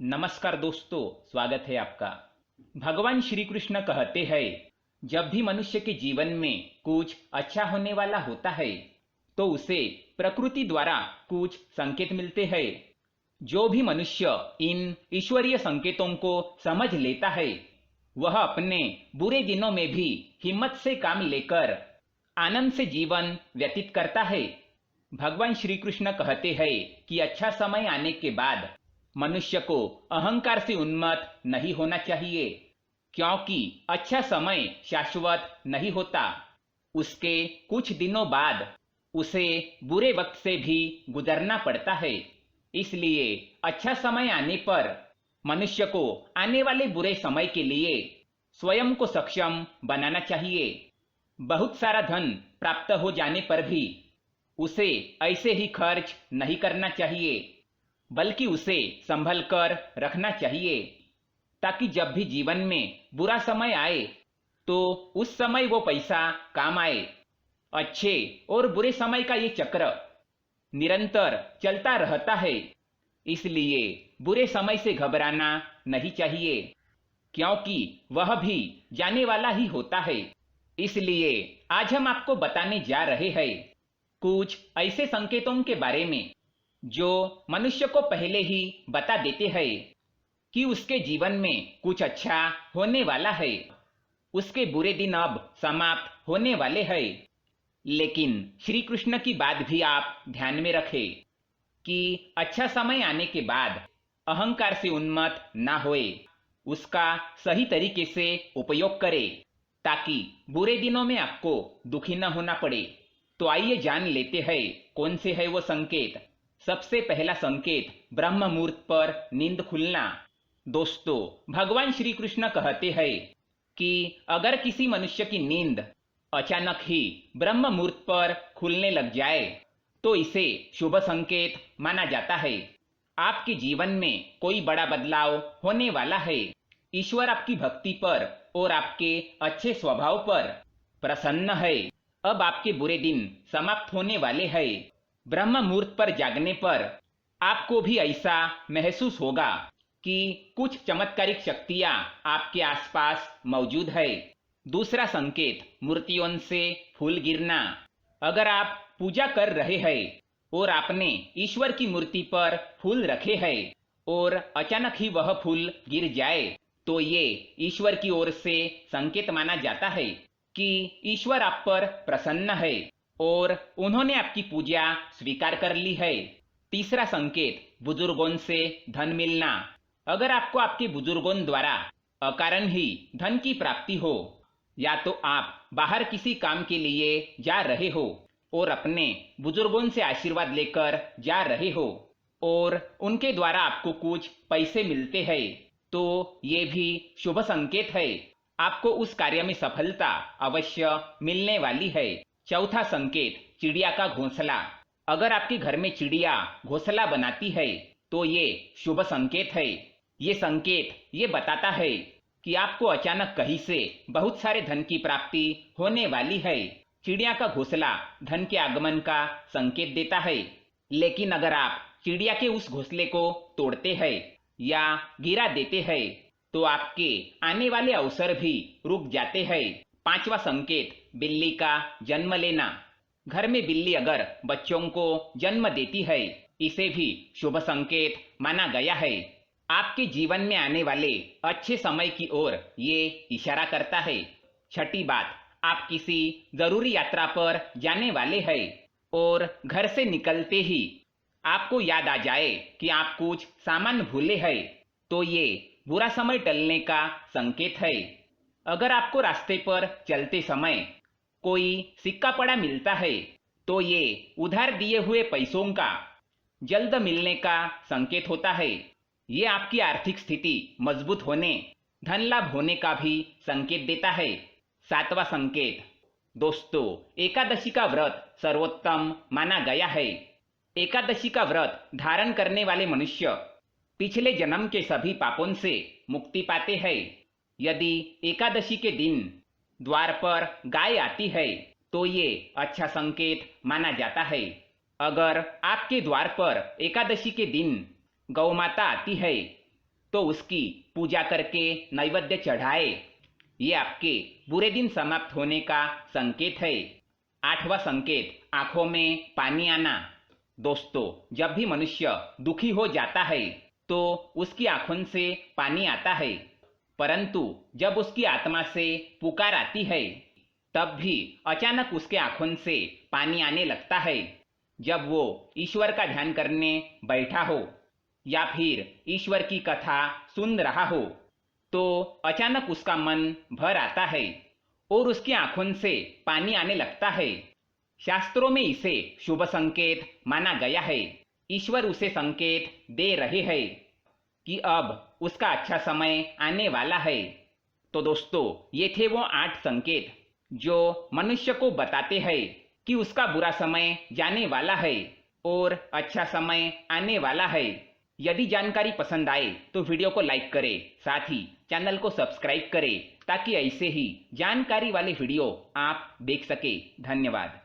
नमस्कार दोस्तों, स्वागत है आपका। भगवान श्री कृष्ण कहते हैं, जब भी मनुष्य के जीवन में कुछ अच्छा होने वाला होता है तो उसे प्रकृति द्वारा कुछ संकेत मिलते हैं। जो भी मनुष्य इन ईश्वरीय संकेतों को समझ लेता है वह अपने बुरे दिनों में भी हिम्मत से काम लेकर आनंद से जीवन व्यतीत करता है। भगवान श्री कृष्ण कहते हैं कि अच्छा समय आने के बाद मनुष्य को अहंकार से उन्मत्त नहीं होना चाहिए, क्योंकि अच्छा समय शाश्वत नहीं होता। उसके कुछ दिनों बाद उसे बुरे वक्त से भी गुजरना पड़ता है। इसलिए अच्छा समय आने पर मनुष्य को आने वाले बुरे समय के लिए स्वयं को सक्षम बनाना चाहिए। बहुत सारा धन प्राप्त हो जाने पर भी उसे ऐसे ही खर्च नहीं करना चाहिए, बल्कि उसे संभल कर रखना चाहिए, ताकि जब भी जीवन में बुरा समय आए तो उस समय वो पैसा काम आए। अच्छे और बुरे समय का ये चक्र निरंतर चलता रहता है, इसलिए बुरे समय से घबराना नहीं चाहिए, क्योंकि वह भी जाने वाला ही होता है। इसलिए आज हम आपको बताने जा रहे हैं कुछ ऐसे संकेतों के बारे में जो मनुष्य को पहले ही बता देते हैं कि उसके जीवन में कुछ अच्छा होने वाला है। उसके बुरे दिन अब समाप्त होने वाले हैं। लेकिन श्री कृष्ण की बात भी आप ध्यान में रखें कि अच्छा समय आने के बाद अहंकार से उन्मत्त ना होए, उसका सही तरीके से उपयोग करें, ताकि बुरे दिनों में आपको दुखी न होना पड़े। तो आइए जान लेते हैं कौन से है वो संकेत। सबसे पहला संकेत, ब्रह्म मुहूर्त पर नींद खुलना। दोस्तों, भगवान श्री कृष्ण कहते हैं कि अगर किसी मनुष्य की नींद अचानक ही ब्रह्म मुहूर्त पर खुलने लग जाए तो इसे शुभ संकेत माना जाता है। आपके जीवन में कोई बड़ा बदलाव होने वाला है। ईश्वर आपकी भक्ति पर और आपके अच्छे स्वभाव पर प्रसन्न है। अब आपके बुरे दिन समाप्त होने वाले हैं। ब्रह्म मुहूर्त पर जागने पर आपको भी ऐसा महसूस होगा कि कुछ चमत्कारिक शक्तियां आपके आसपास मौजूद है। दूसरा संकेत, मूर्तियों से फूल गिरना। अगर आप पूजा कर रहे हैं और आपने ईश्वर की मूर्ति पर फूल रखे हैं और अचानक ही वह फूल गिर जाए तो ये ईश्वर की ओर से संकेत माना जाता है कि ईश्वर आप पर प्रसन्न है और उन्होंने आपकी पूजा स्वीकार कर ली है। तीसरा संकेत, बुजुर्गों से धन मिलना। अगर आपको आपके बुजुर्गों द्वारा अकारण ही धन की प्राप्ति हो, या तो आप बाहर किसी काम के लिए जा रहे हो और अपने बुजुर्गों से आशीर्वाद लेकर जा रहे हो और उनके द्वारा आपको कुछ पैसे मिलते हैं, तो ये भी शुभ संकेत है। आपको उस कार्य में सफलता अवश्य मिलने वाली है। चौथा संकेत, चिड़िया का घोंसला। अगर आपके घर में चिड़िया घोंसला बनाती है तो ये शुभ संकेत है। ये संकेत ये बताता है कि आपको अचानक कहीं से बहुत सारे धन की प्राप्ति होने वाली है। चिड़िया का घोंसला धन के आगमन का संकेत देता है। लेकिन अगर आप चिड़िया के उस घोंसले को तोड़ते हैं या गिरा देते हैं तो आपके आने वाले अवसर भी रुक जाते हैं। पांचवा संकेत, बिल्ली का जन्म लेना। घर में बिल्ली अगर बच्चों को जन्म देती है, इसे भी शुभ संकेत माना गया है। आपके जीवन में आने वाले अच्छे समय की ओर ये इशारा करता है। छठी बात, आप किसी जरूरी यात्रा पर जाने वाले हैं और घर से निकलते ही आपको याद आ जाए कि आप कुछ सामान भूले हैं, तो ये बुरा समय टलने का संकेत है। अगर आपको रास्ते पर चलते समय कोई सिक्का पड़ा मिलता है तो ये उधार दिए हुए पैसों का जल्द मिलने का संकेत होता है। ये आपकी आर्थिक स्थिति मजबूत होने, धन लाभ होने का भी संकेत देता है। सातवां संकेत, दोस्तों, एकादशी का व्रत सर्वोत्तम माना गया है। एकादशी का व्रत धारण करने वाले मनुष्य पिछले जन्म के सभी पापों से मुक्ति पाते हैं। यदि एकादशी के दिन द्वार पर गाय आती है तो ये अच्छा संकेत माना जाता है। अगर आपके द्वार पर एकादशी के दिन गौ माता आती है तो उसकी पूजा करके नैवेद्य चढ़ाए। ये आपके बुरे दिन समाप्त होने का संकेत है। 8वां संकेत, आंखों में पानी आना। दोस्तों, जब भी मनुष्य दुखी हो जाता है तो उसकी आंखों से पानी आता है, परंतु जब उसकी आत्मा से पुकार आती है तब भी अचानक उसके आंखों से पानी आने लगता है। जब वो ईश्वर का ध्यान करने बैठा हो या फिर ईश्वर की कथा सुन रहा हो तो अचानक उसका मन भर आता है और उसकी आंखों से पानी आने लगता है। शास्त्रों में इसे शुभ संकेत माना गया है। ईश्वर उसे संकेत दे रहे हैं कि अब उसका अच्छा समय आने वाला है। तो दोस्तों, ये थे वो 8 संकेत जो मनुष्य को बताते हैं कि उसका बुरा समय जाने वाला है और अच्छा समय आने वाला है। यदि जानकारी पसंद आए तो वीडियो को लाइक करें, साथ ही चैनल को सब्सक्राइब करें ताकि ऐसे ही जानकारी वाले वीडियो आप देख सके। धन्यवाद।